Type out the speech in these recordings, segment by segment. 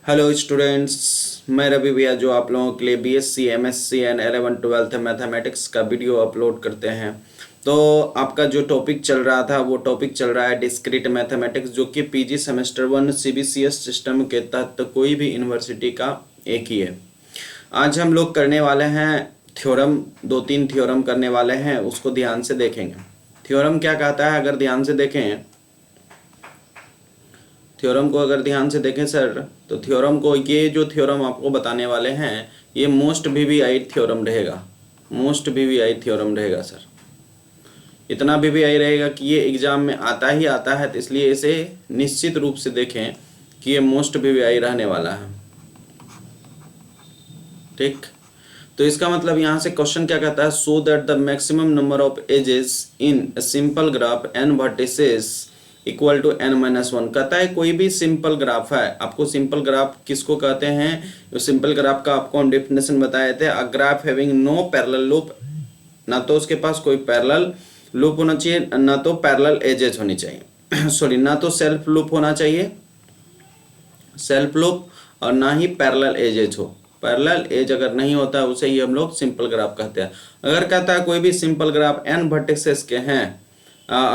Hello students, मैं रवि भैया जो आप लोगों के लिए बीएससी एमएससी एंड 11 12 मैथमेटिक्स का वीडियो अपलोड करते हैं। तो आपका जो टॉपिक चल रहा था वो टॉपिक चल रहा है डिस्क्रीट मैथमेटिक्स, जो कि पीजी सेमेस्टर 1 सीबीसीएस सिस्टम के तहत कोई भी यूनिवर्सिटी का एक ही है। आज हम लोग करने वाले हैं थ्योरम, 2-3 थ्योरम करने वाले हैं, उसको ध्यान से देखेंगे। थ्योरम क्या कहता है, अगर ध्यान से देखें थ्योरम को, अगर ध्यान से देखें सर, तो थ्योरम को, ये जो थ्योरम आपको बताने वाले हैं ये मोस्ट वीवीआई थ्योरम रहेगा। मोस्ट वीवीआई थ्योरम रहेगा सर। इतना वीवीआई रहेगा कि ये एग्जाम में आता ही आता है, तो इसलिए इसे निश्चित रूप से देखें कि ये मोस्ट वीवीआई रहने वाला है। ठीक, तो इसका मतलब यहाँ से क्वेश्चन क्या कहता है, so that the maximum number of edges in simple graph n vertices equal to n-1। कहता है कोई भी सिंपल ग्राफ है, आपको सिंपल ग्राफ किसको कहते हैं, जो सिंपल ग्राफ का आपको हम डेफिनेशन बताए थे, a graph having no parallel loop, ना तो उसके पास कोई पैरेलल लूप होना चाहिए, ना तो पैरेलल एजेस होनी चाहिए सॉरी, ना तो सेल्फ लूप होना चाहिए, सेल्फ लूप, और ना ही पैरेलल एजेस हो। पैरेलल एज अगर नहीं होता है उसे ही हम लोग सिंपल ग्राफ कहते हैं। अगर कहता है कोई भी सिंपल ग्राफ n वर्टिसेस के हैं,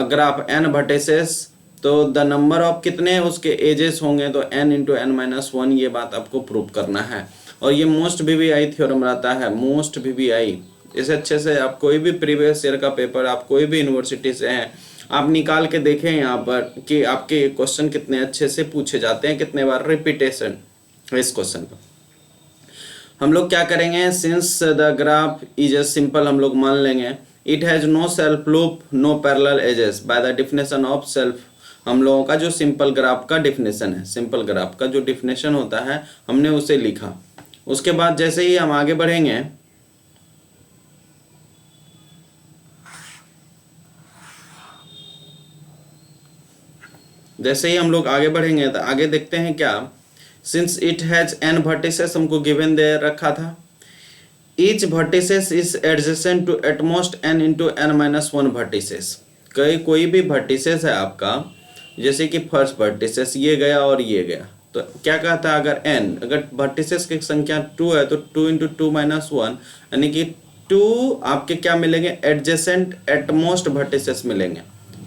ग्राफ n वर्टिसेस, तो द नंबर ऑफ कितने उसके एजेस होंगे, तो n इंटू n-1, ये बात आपको प्रूव करना है। और ये मोस्ट वीवीआई थ्योरम रहता है, मोस्ट वीवीआई। इसे अच्छे से आप कोई भी प्रीवियस ईयर का पेपर, आप कोई भी यूनिवर्सिटी से हैं, आप निकाल के देखें यहाँ पर कि आपके क्वेश्चन कितने अच्छे से पूछे जाते हैं, कितने बार रिपीटेशन है इस क्वेश्चन का। हम लोग क्या करेंगे, since the graph is a simple, हम लोग मान लेंगे it has no self loop no parallel edges by the definition of self. हम लोगों का जो सिंपल ग्राफ का डेफिनेशन है, सिंपल ग्राफ का जो डेफिनेशन होता है हमने उसे लिखा। उसके बाद जैसे ही हम आगे बढ़ेंगे, जैसे ही हम लोग आगे बढ़ेंगे तो आगे देखते हैं क्या, since it has n vertices, हमको गिवन दे रखा था, each vertices is adjacent to at most n into n-1 vertices. कोई भी वर्टिसेस है आपका, जैसे कि फर्स्ट वर्टिसेस ये गया और ये गया, तो क्या कहता है, अगर n, अगर वर्टिसेस की संख्या 2 है तो 2 इंटू 2-1, यानी कि 2 आपके क्या मिलेंगे, एडजेसेंट एट मोस्ट वर्टिसेस मिलेंगे।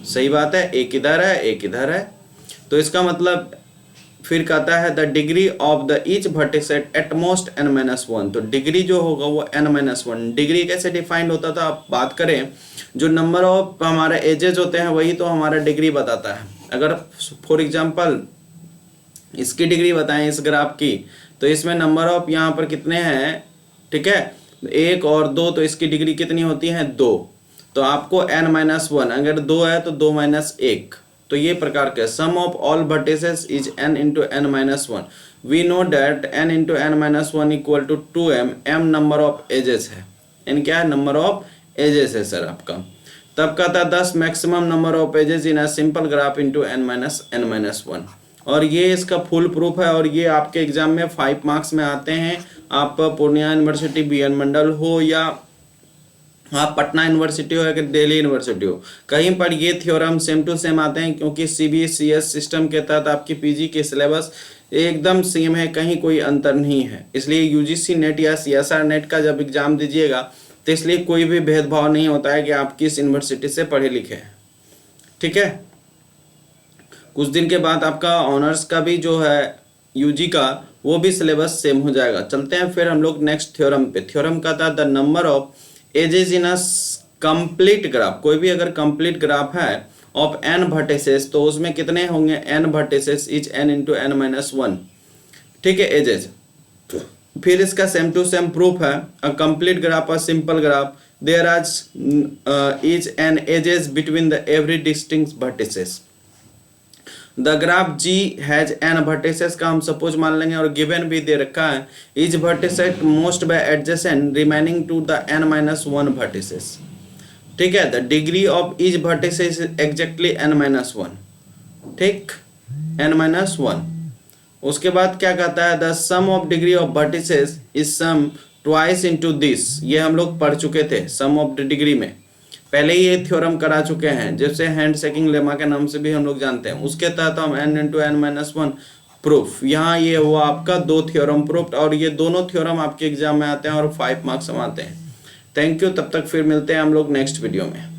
सही बात है, एक इधर है एक इधर है, तो इसका मतलब फिर कहता है the degree of the each vertex at most n-1। तो डिग्री जो होगा वो n-1। डिग्री कैसे डिफाइंड होता था, आप बात करें, जो नंबर ऑफ हमारे एजेस होते हैं वही तो हमारा डिग्री बताता है। अगर फॉर एग्जांपल इसकी डिग्री बताएं इस ग्राफ की, तो इसमें नंबर ऑफ यहाँ पर कितने हैं, ठीक है, 1 और 2, तो इसकी डिग्री कितनी होती है, 2। तो आपको n-1, अगर 2 है तो 2-1, तो ये प्रकार के sum of all vertices is n into n-1। We know that n into n-1 equal to 2m, m number of edges है, n क्या है, नंबर ऑफ एजेस है सर आपका। तब कहता है 10 maximum number of edges in a simple graph into n-1। और ये इसका फुल प्रूफ है, और ये आपके एग्जाम में 5 मार्क्स में आते हैं। आप पूर्णिया यूनिवर्सिटी BN मंडल हो या आप पटना यूनिवर्सिटी हो या दिल्ली यूनिवर्सिटी हो, कहीं पर ये थ्योरम सेम टू सेम आते हैं, क्योंकि सीबीसीएस सिस्टम के तहत आपकी पीजी के सिलेबस एकदम सेम है, कहीं कोई अंतर नहीं है। इसलिए यूजीसी नेट या सीएसआर नेट का जब एग्जाम दीजिएगा तो इसलिए कोई भी भेदभाव नहीं होता है कि आप किस यूनिवर्सिटी से पढ़े लिखे हैं। ठीक है, कुछ दिन के बाद आपका ऑनर्स का भी जो है यूजी का, वो भी सिलेबस सेम हो जाएगा। चलते हैं फिर हम लोग नेक्स्ट थ्योरम पे। थ्योरम का था the number of edges in a complete graph. कोई भी अगर कंप्लीट ग्राफ है ऑफ n वर्टिसेस, तो उसमें कितने होंगे, n vertices is n into n-1, ठीक है, एजेस। फिर इसका सेम टू सेम प्रूफ है, a complete graph, a simple graph, there are is an edges between the every distinct vertices. The graph G has n vertices का हम suppose मान लेंगे, और गिवन भी दे रखा है each vertices most by adjacent remaining to the n-1 vertices. ठीक है, the degree of each vertices exactly n-1, ठीक, n-1। उसके बाद क्या कहता है, the sum of degree of vertices is sum twice into this. ये हम लोग पढ़ चुके थे सम ऑफ द डिग्री में, पहले ही ये थ्योरम करा चुके हैं, जैसे हैंड शेकिंग लेमा के नाम से भी हम लोग जानते हैं। उसके तहत हम n इंटू n-1 प्रूफ। यहाँ ये हुआ आपका 2 थ्योरम प्रूफ, और ये दोनों थ्योरम आपके एग्जाम में आते हैं और 5 मार्क्स में आते हैं। थैंक यू, तब तक फिर मिलते हैं हम लोग नेक्स्ट वीडियो में।